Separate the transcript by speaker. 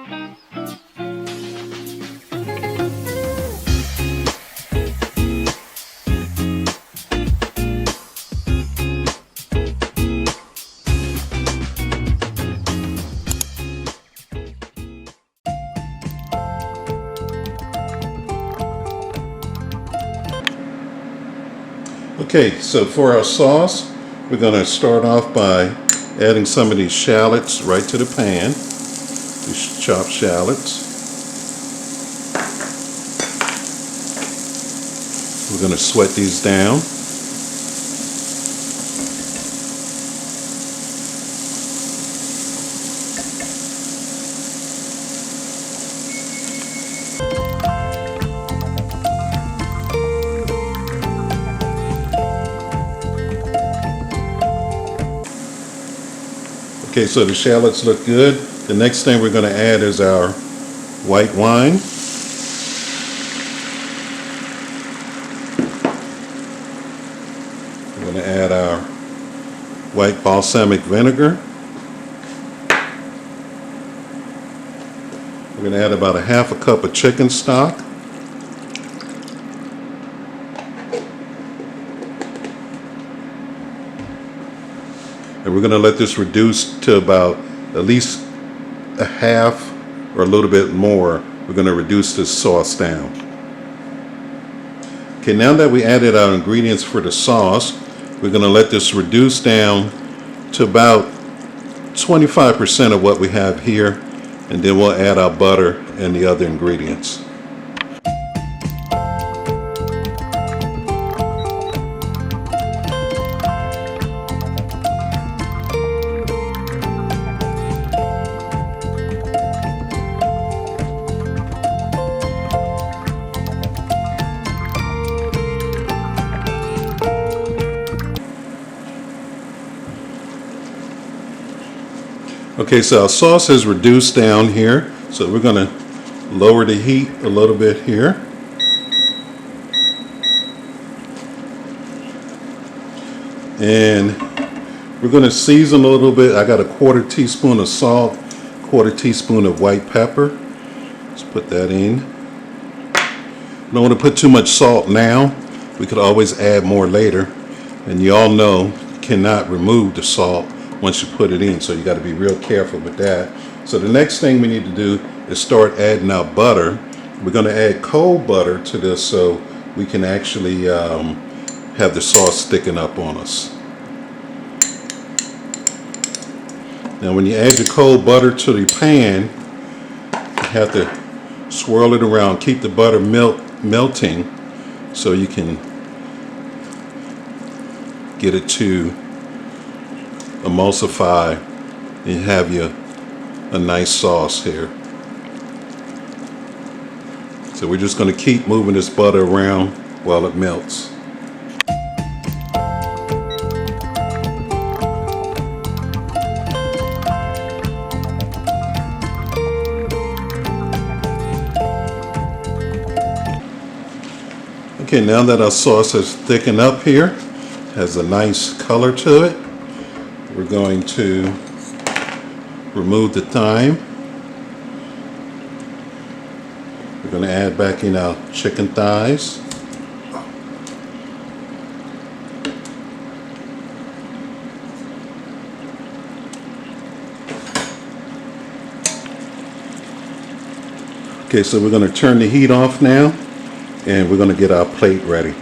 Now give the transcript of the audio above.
Speaker 1: Okay, so for our sauce, we're going to start off by adding some of these shallots right to the pan. These chopped shallots. We're going to sweat these down. Okay, so the shallots look good. The next thing we're going to add is our white wine. We're going to add our white balsamic vinegar. We're going to add about a half a cup of chicken stock. And we're going to let this reduce to about at least a half or a little bit more. We're going to reduce this sauce down. Okay, now that we added our ingredients for the sauce, we're going to let this reduce down to about 25% of what we have here, and then we'll add our butter and the other ingredients. Okay, so our sauce is reduced down here, so we're going to lower the heat a little bit here. And we're going to season a little bit. I got a 1/4 teaspoon of salt, 1/4 teaspoon of white pepper. Let's put that in. Don't want to put too much salt now. We could always add more later. And you all know you cannot remove the salt once you put it in, so you got to be real careful with that. So the next thing we need to do is start adding our butter. We're going to add cold butter to this so we can actually have the sauce sticking up on us. Now when you add your cold butter to the pan, you have to swirl it around, keep the butter melting so you can get it to emulsify and have you a nice sauce here. So we're just going to keep moving this butter around while it melts. Okay, now that our sauce has thickened up here, has a nice color to it, we're going to remove the thyme. We're going to add back in our chicken thighs. Okay, so we're going to turn the heat off now, and we're going to get our plate ready.